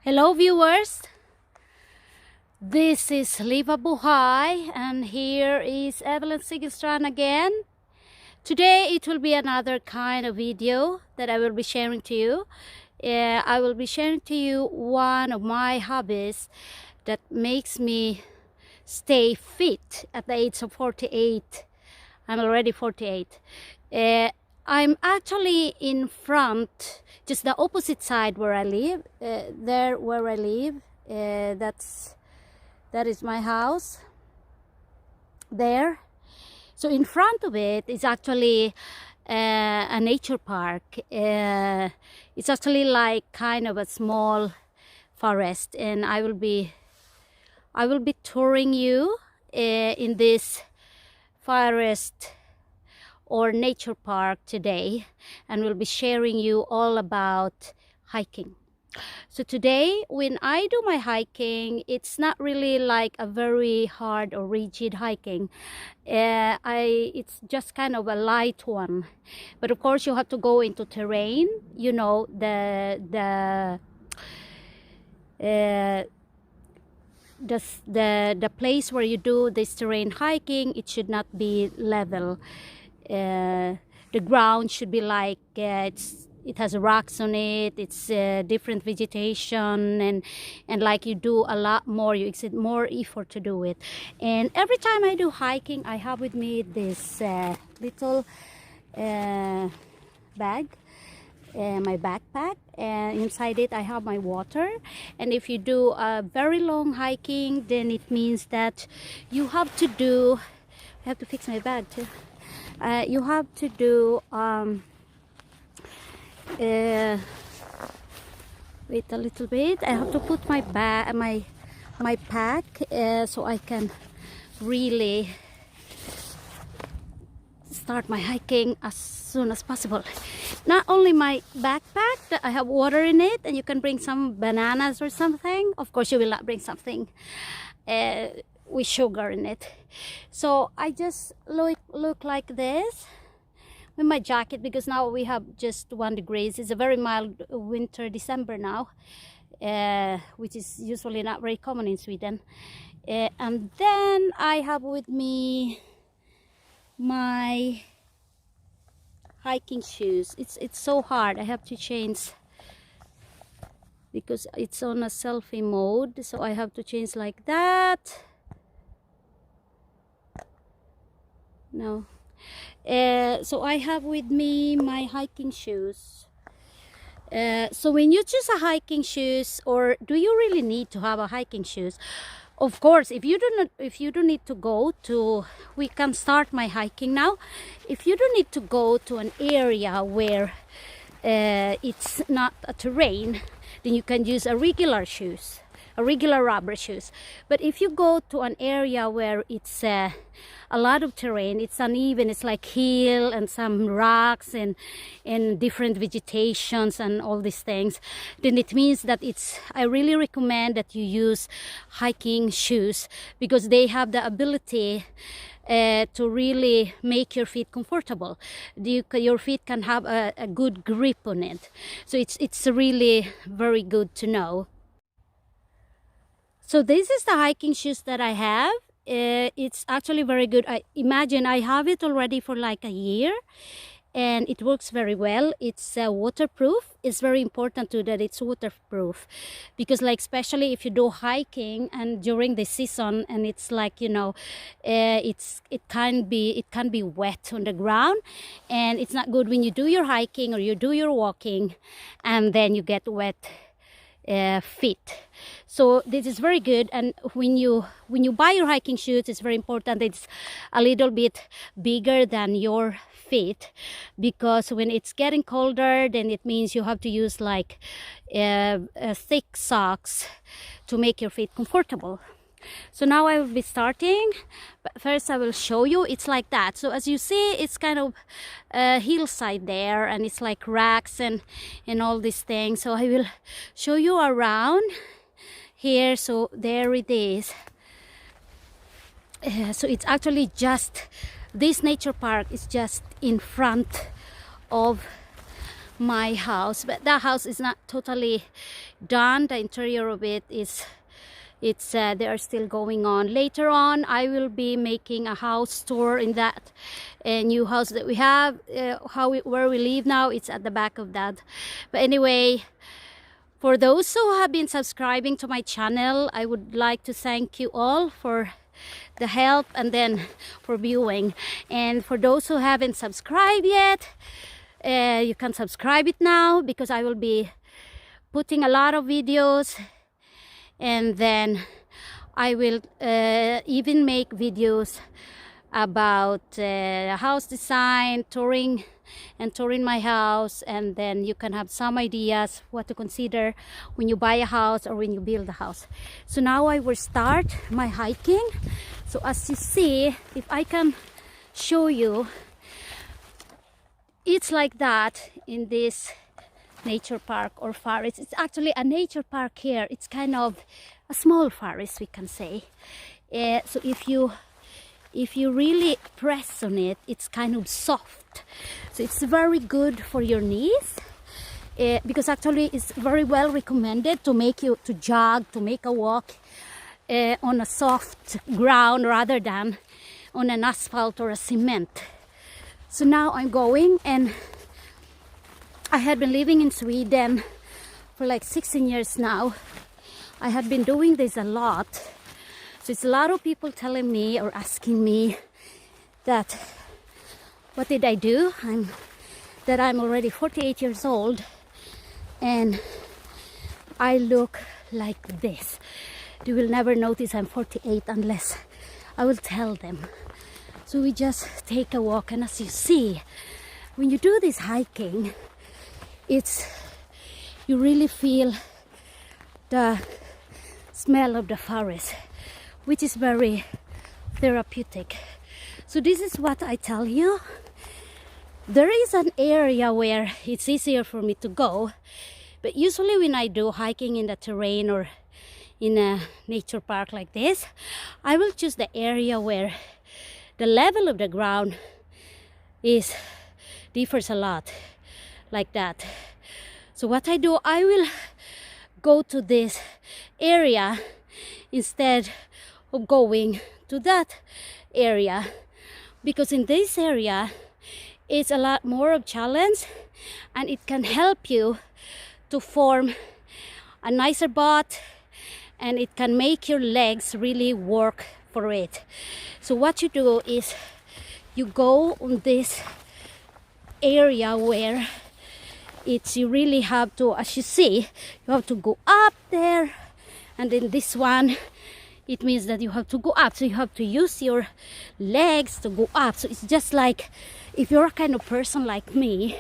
Hello viewers, this is Liva Buhay and here is Evelyn Sigelstrand again. Today it will be another kind of video that I will be sharing to you. I will be sharing to you one of my hobbies that makes me stay fit at the age of 48. I'm already 48. I'm actually in front, just the opposite side where I live. That is my house. There. So in front of it is actually a nature park. It's actually like kind of a small forest, and I will be touring you in this forest or nature park today, and we'll be sharing you all about hiking. So today when I do my hiking, it's not really like a very hard or rigid hiking. It's just kind of a light one, but of course you have to go into terrain, you know, the place where you do this terrain hiking, it should not be level. The ground should be like it has rocks on it, it's different vegetation, and like you do a lot more, you exert more effort to do it. And every time I do hiking, I have with me this little bag, my backpack, and inside it I have my water. And if you do a very long hiking, then it means that you have to do, I have to fix my bag too. You have to do wait a little bit. I have to put my bag, my pack, so I can really start my hiking as soon as possible. Not only my backpack, I have water in it, and you can bring some bananas or something. Of course you will not bring something with sugar in it. So I just look like this with my jacket, because now we have just 1 degree. It's a very mild winter, December now, which is usually not very common in Sweden. And then I have with me my hiking shoes. It's so hard. I have to change because it's on a selfie mode, so I have to change like that. No. So I have with me my hiking shoes. So when you choose a hiking shoes, or do you really need to have a hiking shoes? Of course, if you don't need to go to, we can start my hiking now. If you don't need to go to an area where it's not a terrain, then you can use a regular shoes, a regular rubber shoes. But if you go to an area where it's a lot of terrain, it's uneven, it's like hill and some rocks and different vegetations and all these things, then it means that I really recommend that you use hiking shoes, because they have the ability to really make your feet comfortable. Your feet can have a good grip on it. So it's really very good to know. So this is the hiking shoes that I have. It's actually very good. I imagine I have it already for like a year, and it works very well. It's waterproof. It's very important too that it's waterproof, because like especially if you do hiking and during the season, and it's like, you know, it can be wet on the ground, and it's not good when you do your hiking or you do your walking and then you get wet feet. So this is very good. And when you buy your hiking shoes, it's very important that it's a little bit bigger than your feet, because when it's getting colder, then it means you have to use like thick socks to make your feet comfortable. So now I will be starting, but first I will show you. It's like that. So as you see, it's kind of a hillside there, and it's like rocks and all these things. So I will show you around here. So there it is. So it's actually just, this nature park is just in front of my house, but that house is not totally done. The interior of it is they are still going on. Later on I will be making a house tour in that new house that we have. Where we live now, it's at the back of that. But anyway, for those who have been subscribing to my channel, I would like to thank you all for the help and then for viewing. And for those who haven't subscribed yet, you can subscribe it now, because I will be putting a lot of videos, and then I will even make videos about house design, touring my house, and then you can have some ideas what to consider when you buy a house or when you build a house. So now I will start my hiking. So as you see, if I can show you, it's like that in this nature park or forest. It's actually a nature park here. It's kind of a small forest, we can say. So if you really press on it, it's kind of soft. So it's very good for your knees, because actually it's very well recommended to make you to jog, to make a walk on a soft ground rather than on an asphalt or a cement. So now I'm going, and I had been living in Sweden for like 16 years now. I had been doing this a lot. So it's a lot of people telling me or asking me that what did I do? That I'm already 48 years old and I look like this. They will never notice I'm 48 unless I will tell them. So we just take a walk, and as you see, when you do this hiking, you really feel the smell of the forest, which is very therapeutic. So this is what I tell you. There is an area where it's easier for me to go, but usually when I do hiking in the terrain or in a nature park like this, I will choose the area where the level of the ground differs a lot, like that. So what I do, I will go to this area instead of going to that area, because in this area it's a lot more of challenge, and it can help you to form a nicer butt, and it can make your legs really work for it. So what you do is you go on this area where you really have to, as you see, you have to go up there, and then this one, it means that you have to go up, so you have to use your legs to go up. So it's just like if you're a kind of person like me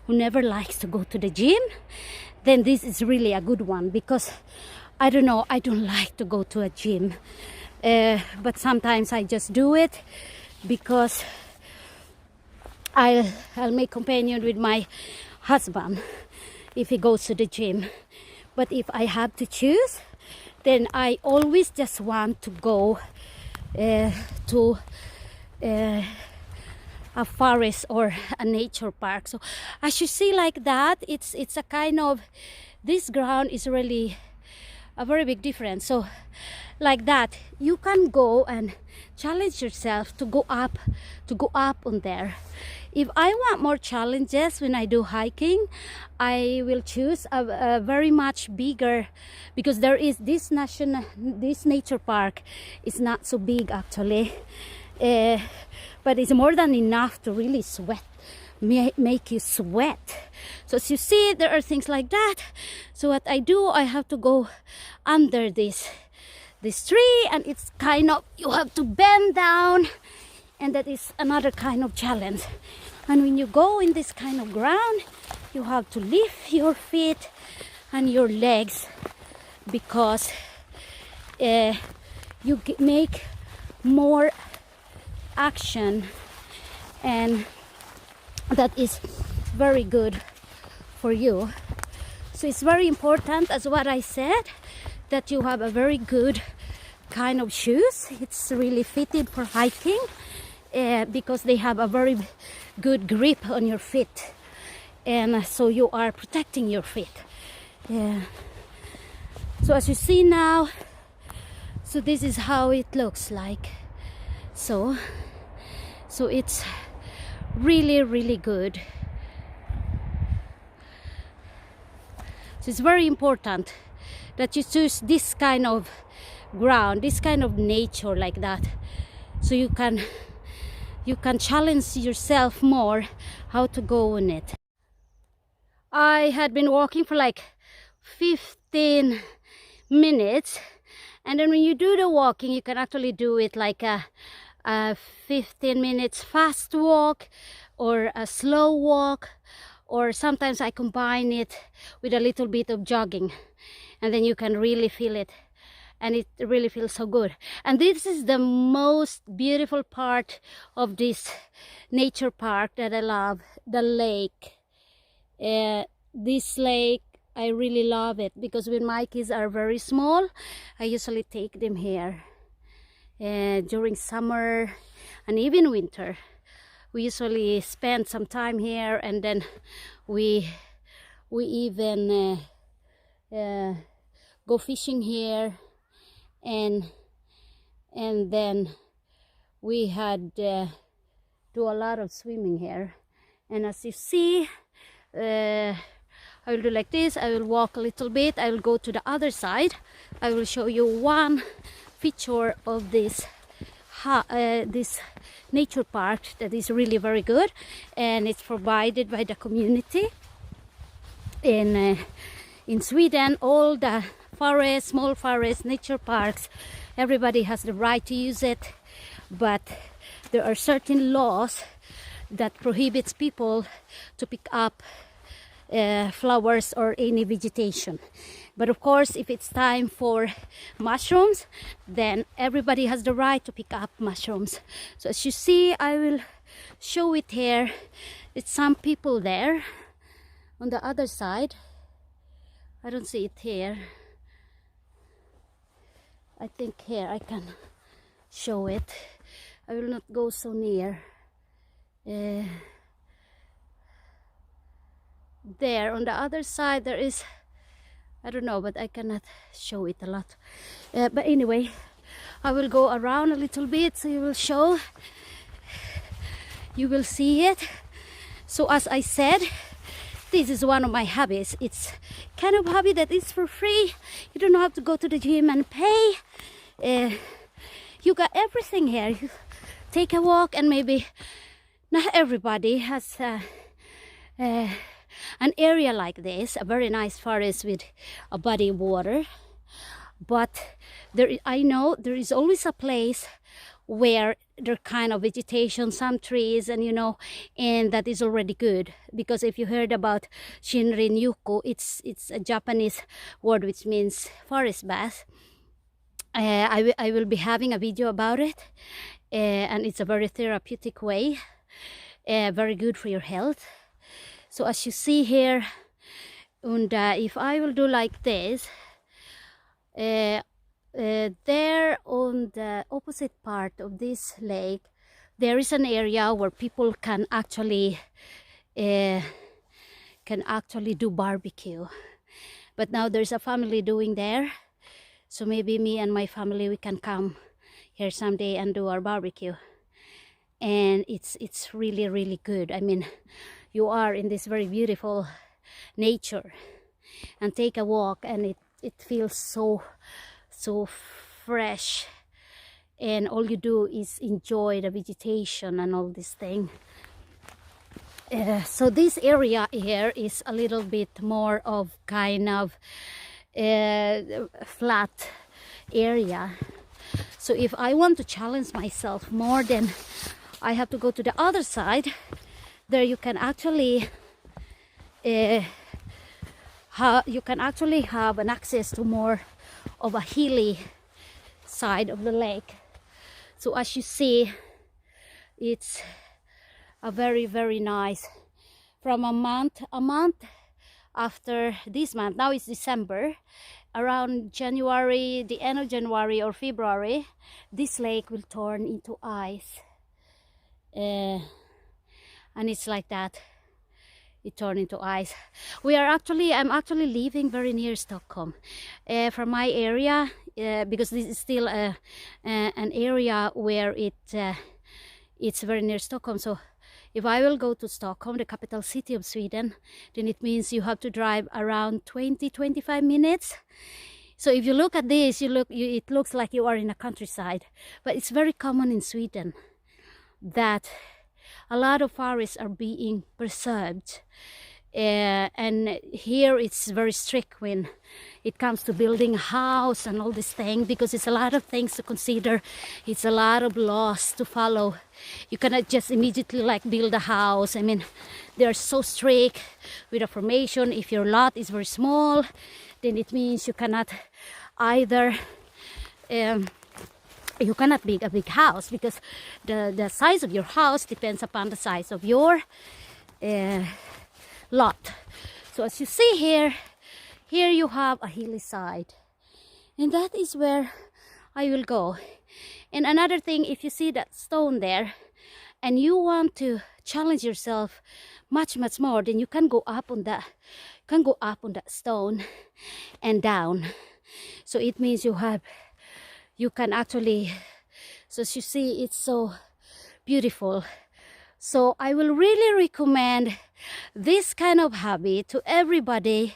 who never likes to go to the gym, then this is really a good one, because I don't know, I don't like to go to a gym, but sometimes I just do it because I'll make companion with my husband if he goes to the gym. But if I have to choose, then I always just want to go to a forest or a nature park. So as you see like that, it's a kind of, this ground is really a very big difference. So like that, you can go and challenge yourself to go up on there. If I want more challenges when I do hiking, I will choose a very much bigger, because there is this nature park is not so big actually, but it's more than enough to really make you sweat. So as you see, there are things like that. So what I do, I have to go under this tree, and it's kind of, you have to bend down, and that is another kind of challenge. And when you go in this kind of ground, you have to lift your feet and your legs, because you make more action, and that is very good for you. So it's very important, as what I said, that you have a very good kind of shoes. It's really fitted for hiking, because they have a very good grip on your feet. and so you are protecting your feet. Yeah. So as you see now, so this is how it looks like. So it's really, really good. So it's very important that you choose this kind of ground, this kind of nature like that, so you can challenge yourself more how to go on it. I had been walking for like 15 minutes, and then when you do the walking, you can actually do it like a 15 minutes fast walk or a slow walk, or sometimes I combine it with a little bit of jogging, and then you can really feel it, and it really feels so good. And this is the most beautiful part of this nature park that I love, the lake. This lake, I really love it, because when my kids are very small, I usually take them here during summer and even winter. We usually spend some time here, and then we even go fishing here, and then we had do a lot of swimming here. And as you see, I will do like this. I will walk a little bit. I will go to the other side. I will show you one feature of this nature park that is really very good, and it's provided by the community in Sweden. All the forests, small forests, nature parks, everybody has the right to use it, but there are certain laws that prohibits people to pick up flowers or any vegetation. But of course, if it's time for mushrooms, then everybody has the right to pick up mushrooms. So as you see, I will show it here. It's some people there on the other side. I don't see it here. I think here I can show it. I will not go so near. There on the other side there is, I don't know, but I cannot show it a lot. But anyway, I will go around a little bit so you will see it. So as I said, this is one of my hobbies. It's kind of hobby that is for free. You don't have to go to the gym and pay. You got everything here. You take a walk, and maybe not everybody has an area like this, a very nice forest with a body of water. But I know there is always a place where there kind of vegetation, some trees, and and that is already good. Because if you heard about Shinrin-yoku, it's a Japanese word which means forest bath. I will be having a video about it, and it's a very therapeutic way, very good for your health. So as you see here, and if I will do like this, there on the opposite part of this lake, there is an area where people can actually do barbecue. But now there's a family doing there, so maybe me and my family, we can come here someday and do our barbecue. And it's really, really good. I mean, you are in this very beautiful nature and take a walk, and it feels so fresh, and all you do is enjoy the vegetation and all this thing. So this area here is a little bit more of kind of flat area. So if I want to challenge myself more, then I have to go to the other side. There you can actually have an access to more of a hilly side of the lake. So as you see, it's a very, very nice. From a month after this month, now it's December, around January, the end of January or February, this lake will turn into ice. And it's like that. it turned into ice. I'm actually living very near Stockholm, from my area, because this is still an area where it's very near Stockholm. So if I will go to Stockholm, the capital city of Sweden, then it means you have to drive around 20-25 minutes. So if you look at this, it looks like you are in a countryside, but it's very common in Sweden that a lot of forests are being preserved. And here it's very strict when it comes to building a house and all this thing, because it's a lot of things to consider. It's a lot of laws to follow. You cannot just immediately like build a house. I mean, they're so strict with the formation. If your lot is very small, then it means you cannot either you cannot build a big house, because the size of your house depends upon the size of your lot. So as you see here you have a hilly side, and that is where I will go. And another thing, if you see that stone there and you want to challenge yourself much more, then you can go up on that stone and down. So it means you can actually, so as you see, it's so beautiful. So I will really recommend this kind of hobby to everybody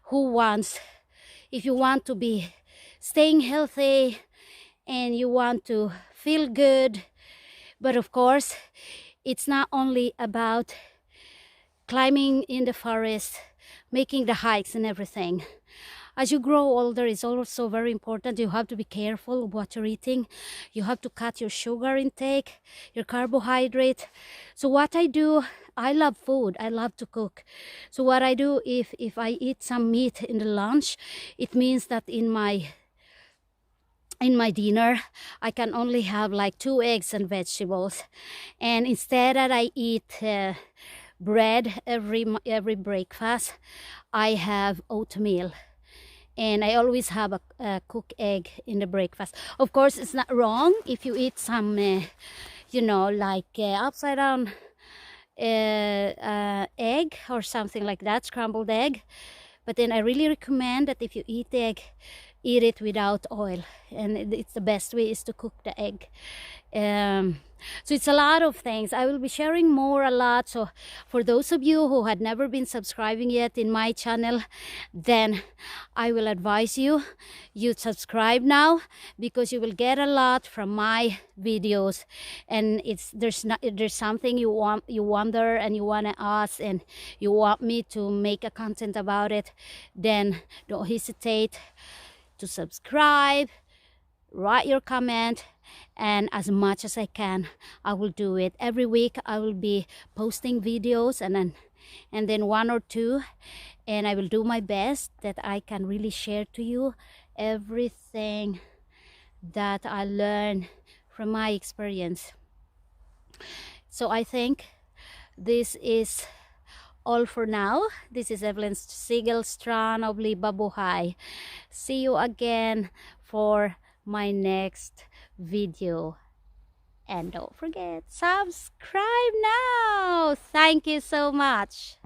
who wants, if you want to be staying healthy and you want to feel good. But of course, it's not only about climbing in the forest, making the hikes and everything. As you grow older, it's also very important. You have to be careful of what you're eating. You have to cut your sugar intake, your carbohydrate. So what I do, I love food. I love to cook. So what I do, if I eat some meat in the lunch, it means that in my dinner, I can only have like 2 eggs and vegetables. And instead that I eat bread every breakfast, I have oatmeal. And I always have a cooked egg in the breakfast. Of course, it's not wrong if you eat some, like upside down egg or something like that, scrambled egg. But then I really recommend that if you eat egg, eat it without oil. And it's the best way is to cook the egg. So it's a lot of things. I will be sharing more a lot. So for those of you who had never been subscribing yet in my channel, then I will advise you subscribe now, because you will get a lot from my videos. And there's something you wonder and you want to ask and you want me to make a content about it, then don't hesitate to subscribe, write your comment, and as much as I can, I will do it. Every week I will be posting videos, and then 1 or 2, and I will do my best that I can really share to you everything that I learned from my experience. So I think this is all for now. This is Evelyn Segelstrand of Libabuhay. See you again for my next video, and don't forget, subscribe now. Thank you so much.